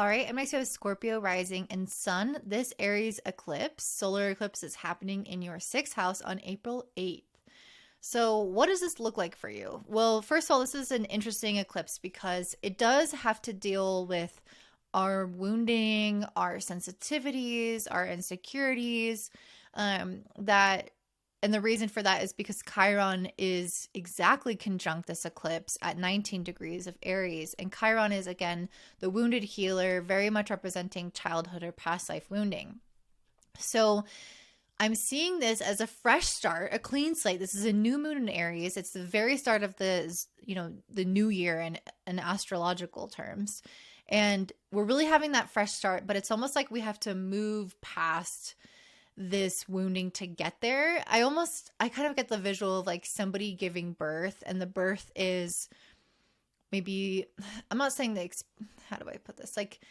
All right, and next we have Scorpio rising and sun. This Aries eclipse, solar eclipse, is happening in your sixth house on April 8th. So, what does this look like for you? Well, first of all, this is an interesting eclipse because it does have to deal with our wounding, our sensitivities, our insecurities. That and the reason for that is because Chiron is exactly conjunct this eclipse at 19 degrees of Aries. And Chiron is, again, the wounded healer, very much representing childhood or past life wounding. So I'm seeing this as a fresh start, a clean slate. This is a new moon in Aries. It's the very start of the new year in astrological terms. And we're really having that fresh start, but it's almost like we have to move past this wounding to get there. I kind of get the visual of like somebody giving birth, and the birth is maybe, I'm not saying how do I put this? Like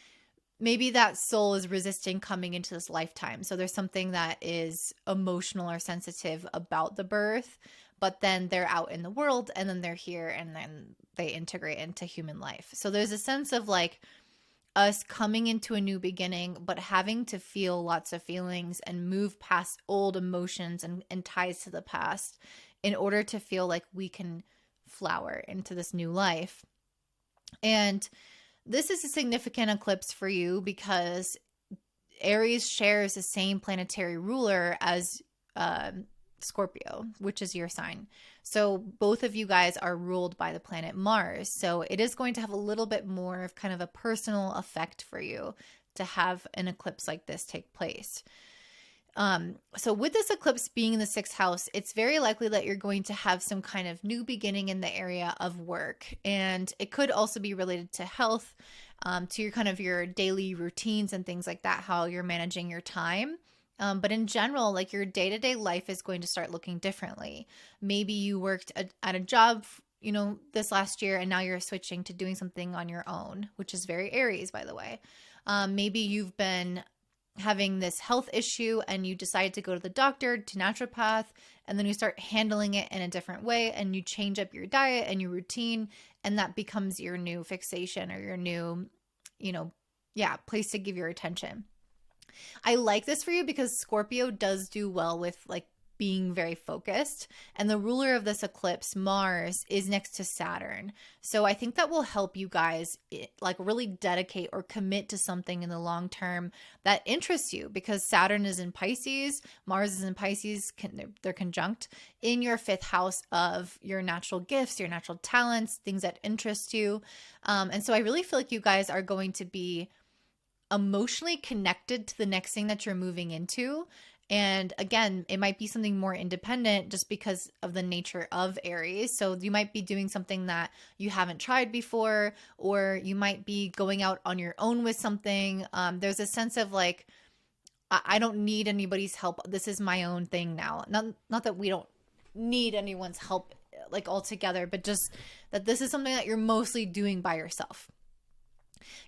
maybe that soul is resisting coming into this lifetime. So there's something that is emotional or sensitive about the birth, but then they're out in the world and then they're here and then they integrate into human life. So there's a sense of like us coming into a new beginning, but having to feel lots of feelings and move past old emotions and ties to the past in order to feel like we can flower into this new life. And this is a significant eclipse for you because Aries shares the same planetary ruler as Scorpio, which is your sign. So both of you guys are ruled by the planet Mars. So it is going to have a little bit more of kind of a personal effect for you to have an eclipse like this take place. So with this eclipse being in the sixth house, it's very likely that you're going to have some kind of new beginning in the area of work. And it could also be related to health, to your kind of your daily routines and things like that, how you're managing your time. But in general, like your day-to-day life is going to start looking differently. Maybe you worked at a job, this last year, and now you're switching to doing something on your own, which is very Aries, by the way. Maybe you've been having this health issue and you decide to go to the doctor, to naturopath, and then you start handling it in a different way and you change up your diet and your routine, and that becomes your new fixation or your new, place to give your attention. I like this for you because Scorpio does do well with like being very focused, and the ruler of this eclipse, Mars, is next to Saturn. So I think that will help you guys like really dedicate or commit to something in the long term that interests you, because Saturn is in Pisces, Mars is in Pisces, they're conjunct in your fifth house of your natural gifts, your natural talents, things that interest you. And so I really feel like you guys are going to be emotionally connected to the next thing that you're moving into. And again, it might be something more independent just because of the nature of Aries. So you might be doing something that you haven't tried before, or you might be going out on your own with something. There's a sense of like, I don't need anybody's help. This is my own thing now. Not that we don't need anyone's help like altogether, but just that this is something that you're mostly doing by yourself.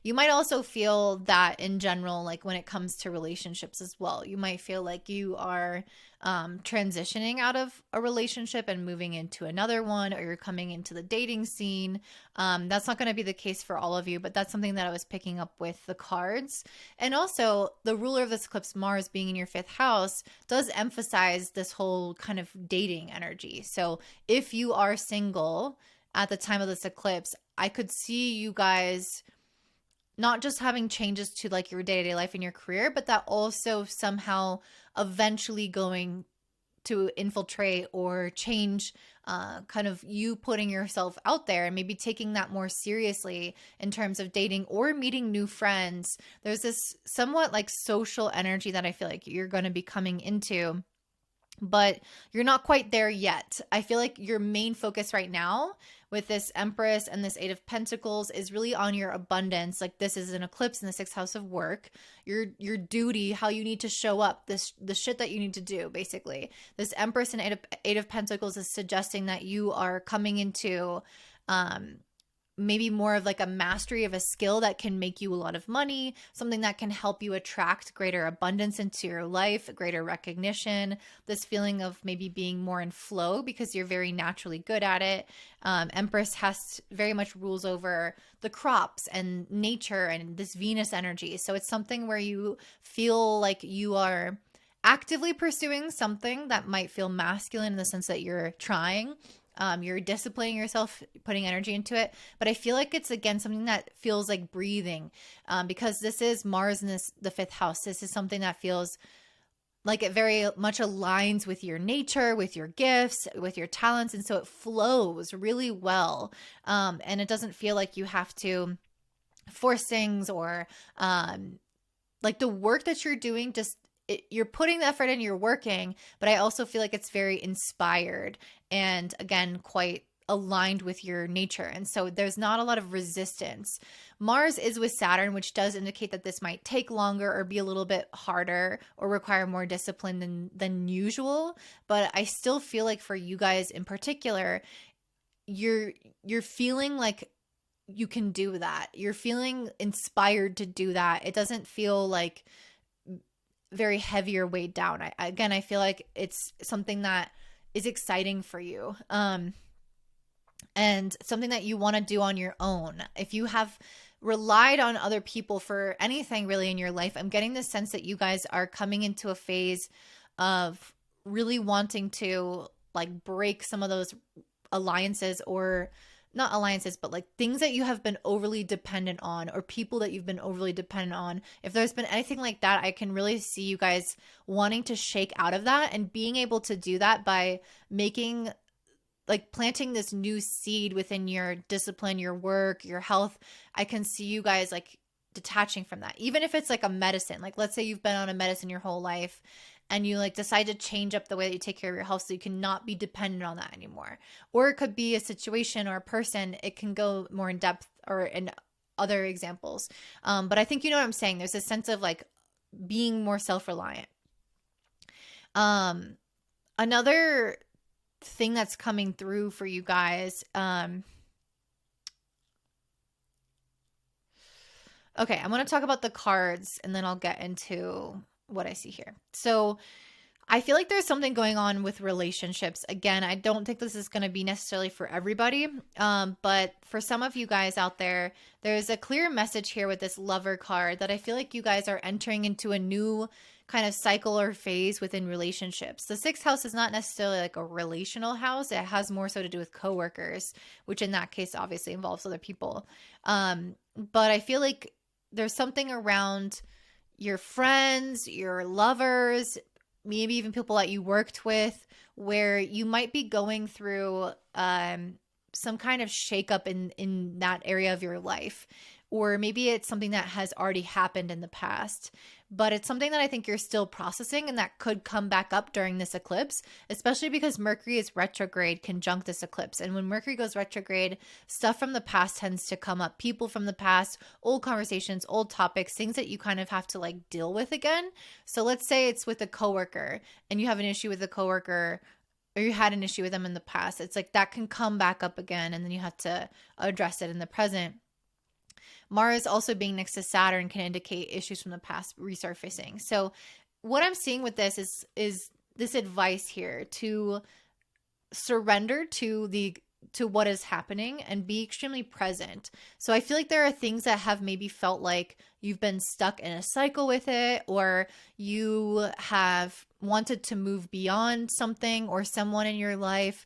You might also feel that in general, like when it comes to relationships as well, you might feel like you are transitioning out of a relationship and moving into another one, or you're coming into the dating scene. That's not going to be the case for all of you, but that's something that I was picking up with the cards. And also, the ruler of this eclipse, Mars, being in your fifth house, does emphasize this whole kind of dating energy. So if you are single at the time of this eclipse, I could see you guys not just having changes to like your day-to-day life and your career, but that also somehow eventually going to infiltrate or change kind of you putting yourself out there and maybe taking that more seriously in terms of dating or meeting new friends. There's this somewhat like social energy that I feel like you're going to be coming into, but you're not quite there yet. I feel like your main focus right now with this Empress and this Eight of Pentacles is really on your abundance. Like this is an eclipse in the sixth house of work, your duty, how you need to show up, the shit that you need to do, basically. This Empress and Eight of Pentacles is suggesting that you are coming into maybe more of like a mastery of a skill that can make you a lot of money, something that can help you attract greater abundance into your life, greater recognition, this feeling of maybe being more in flow because you're very naturally good at it. Empress has very much rules over the crops and nature and this Venus energy. So it's something where you feel like you are actively pursuing something that might feel masculine in the sense that you're trying. You're disciplining yourself, putting energy into it. But I feel like it's, again, something that feels like breathing, because this is Mars in the fifth house. This is something that feels like it very much aligns with your nature, with your gifts, with your talents. And so it flows really well. And it doesn't feel like you have to force things or like the work that you're doing, just you're putting the effort in, you're working, but I also feel like it's very inspired and, again, quite aligned with your nature. And so there's not a lot of resistance. Mars is with Saturn, which does indicate that this might take longer or be a little bit harder or require more discipline than usual. But I still feel like for you guys in particular, you're feeling like you can do that. You're feeling inspired to do that. It doesn't feel like very heavy or weighed down. I feel like it's something that is exciting for you. And something that you want to do on your own. If you have relied on other people for anything really in your life, I'm getting the sense that you guys are coming into a phase of really wanting to like break some of those alliances, or not alliances, but like things that you have been overly dependent on, or people that you've been overly dependent on. If there's been anything like that, I can really see you guys wanting to shake out of that and being able to do that by making, like, planting this new seed within your discipline, your work, your health. I can see you guys like detaching from that. Even if it's like a medicine, like let's say you've been on a medicine your whole life and you like decide to change up the way that you take care of your health so you cannot be dependent on that anymore. Or it could be a situation or a person. It can go more in depth or in other examples. But I think you know what I'm saying. There's a sense of like being more self-reliant. Another thing that's coming through for you guys. Okay, I'm going to talk about the cards and then I'll get into what I see here. So I feel like there's something going on with relationships. Again, I don't think this is going to be necessarily for everybody, but for some of you guys out there, there's a clear message here with this Lover card that I feel like you guys are entering into a new kind of cycle or phase within relationships. The sixth house is not necessarily like a relational house. It has more so to do with coworkers, which in that case obviously involves other people. But I feel like there's something around your friends, your lovers, maybe even people that you worked with, where you might be going through some kind of shakeup in that area of your life. Or maybe it's something that has already happened in the past, but it's something that I think you're still processing and that could come back up during this eclipse, especially because Mercury is retrograde conjunct this eclipse. And when Mercury goes retrograde, stuff from the past tends to come up. People from the past, old conversations, old topics, things that you kind of have to like deal with again. So let's say it's with a coworker and you have an issue with a coworker, or you had an issue with them in the past. It's like that can come back up again and then you have to address it in the present. Mars also being next to Saturn can indicate issues from the past resurfacing. So what I'm seeing with this is this advice here to surrender to what is happening and be extremely present. So I feel like there are things that have maybe felt like you've been stuck in a cycle with it, or you have wanted to move beyond something or someone in your life.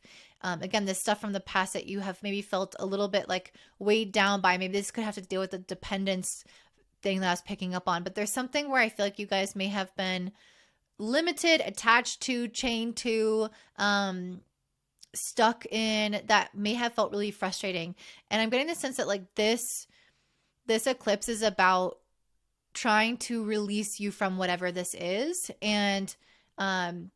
Again, this stuff from the past that you have maybe felt a little bit like weighed down by. Maybe this could have to deal with the dependence thing that I was picking up on. But there's something where I feel like you guys may have been limited, attached to, chained to, stuck in, that may have felt really frustrating. And I'm getting the sense that like this eclipse is about trying to release you from whatever this is and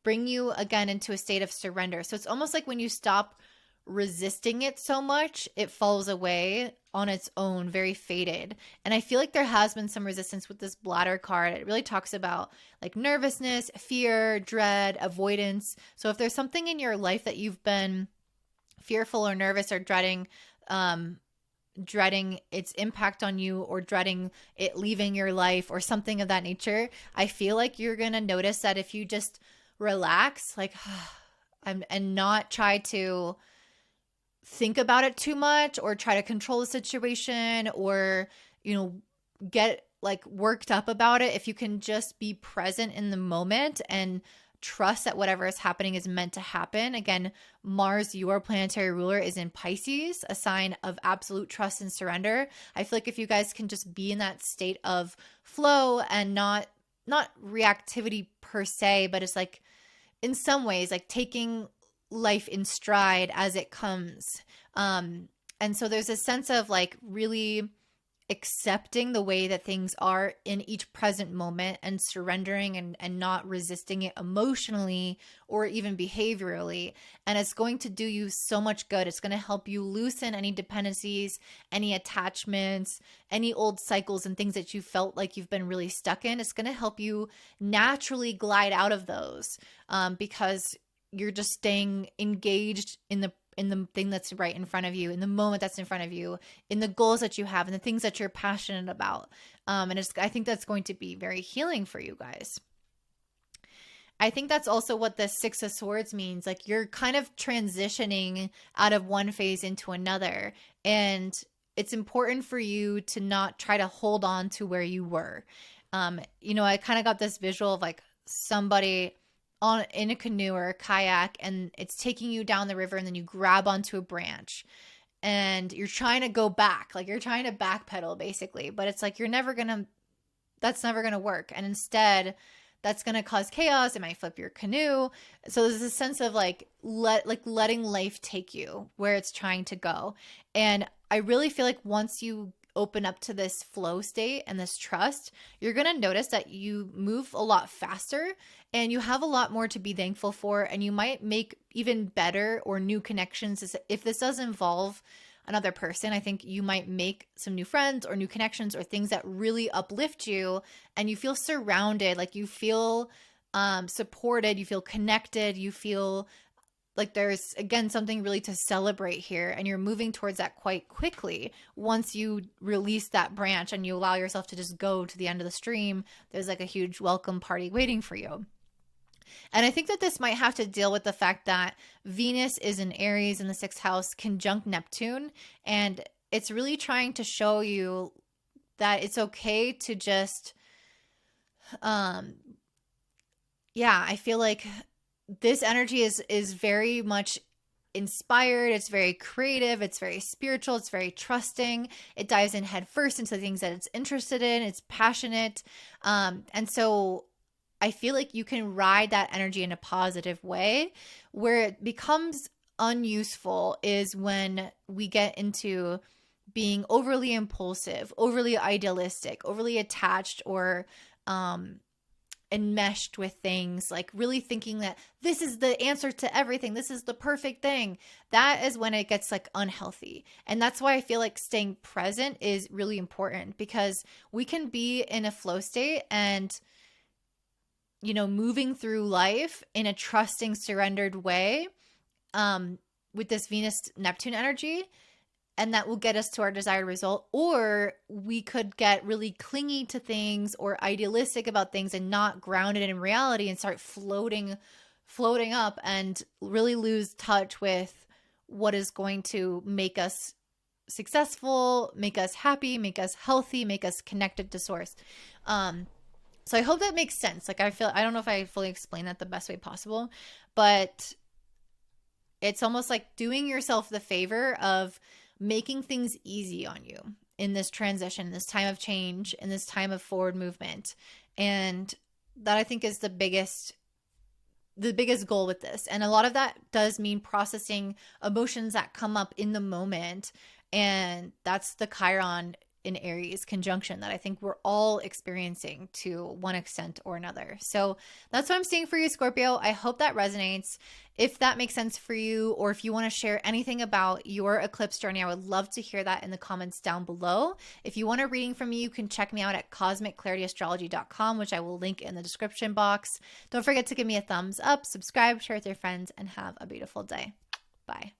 bring you again into a state of surrender. So it's almost like when you stop resisting it so much, it falls away on its own, very faded. And I feel like there has been some resistance with this bladder card. It really talks about like nervousness, fear, dread, avoidance. So if there's something in your life that you've been fearful or nervous or dreading, dreading its impact on you or dreading it leaving your life or something of that nature, I feel like you're going to notice that if you just relax, like, and not try to think about it too much or try to control the situation or, get like worked up about it. If you can just be present in the moment and trust that whatever is happening is meant to happen. Again, Mars, your planetary ruler, is in Pisces, a sign of absolute trust and surrender. I feel like if you guys can just be in that state of flow and not reactivity per se, but it's like in some ways like taking life in stride as it comes. And so there's a sense of like really accepting the way that things are in each present moment and surrendering and not resisting it emotionally or even behaviorally. And it's going to do you so much good. It's going to help you loosen any dependencies, any attachments, any old cycles and things that you felt like you've been really stuck in. It's going to help you naturally glide out of those, because you're just staying engaged in the thing that's right in front of you, in the moment that's in front of you, in the goals that you have, and the things that you're passionate about. And I think that's going to be very healing for you guys. I think that's also what the Six of Swords means. Like you're kind of transitioning out of one phase into another. And it's important for you to not try to hold on to where you were. I kind of got this visual of like somebody in a canoe or a kayak, and it's taking you down the river, and then you grab onto a branch and you're trying to go back, like you're trying to backpedal basically, but it's like that's never gonna work, and instead that's gonna cause chaos. It might flip your canoe. So there's a sense of like letting life take you where it's trying to go. And I really feel like once you open up to this flow state and this trust, you're going to notice that you move a lot faster and you have a lot more to be thankful for. And you might make even better or new connections. If this does involve another person, I think you might make some new friends or new connections or things that really uplift you, and you feel surrounded, like you feel supported, you feel connected, you feel like there's, again, something really to celebrate here, and you're moving towards that quite quickly. Once you release that branch and you allow yourself to just go to the end of the stream, there's like a huge welcome party waiting for you. And I think that this might have to deal with the fact that Venus is in Aries in the 6th house, conjunct Neptune, and it's really trying to show you that it's okay to just, I feel like this energy is very much inspired. It's very creative. It's very spiritual. It's very trusting. It dives in head first into the things that it's interested in. It's passionate. And so I feel like you can ride that energy in a positive way. Where it becomes unuseful is when we get into being overly impulsive, overly idealistic, overly attached, or enmeshed with things, like really thinking that this is the answer to everything, this is the perfect thing. That is when it gets like unhealthy. And that's why I feel like staying present is really important, because we can be in a flow state and moving through life in a trusting, surrendered way, with this Venus Neptune energy, and that will get us to our desired result. Or we could get really clingy to things or idealistic about things and not grounded in reality and start floating up and really lose touch with what is going to make us successful, make us happy, make us healthy, make us connected to source. So I hope that makes sense. Like I don't know if I fully explained that the best way possible, but it's almost like doing yourself the favor of making things easy on you in this transition, this time of change, in this time of forward movement. And that I think is the biggest goal with this. And a lot of that does mean processing emotions that come up in the moment. And that's the Chiron in Aries conjunction that I think we're all experiencing to one extent or another. So that's what I'm seeing for you, Scorpio. I hope that resonates. If that makes sense for you, or if you want to share anything about your eclipse journey, I would love to hear that in the comments down below. If you want a reading from me, you can check me out at cosmicclarityastrology.com, which I will link in the description box. Don't forget to give me a thumbs up, subscribe, share with your friends, and have a beautiful day. Bye.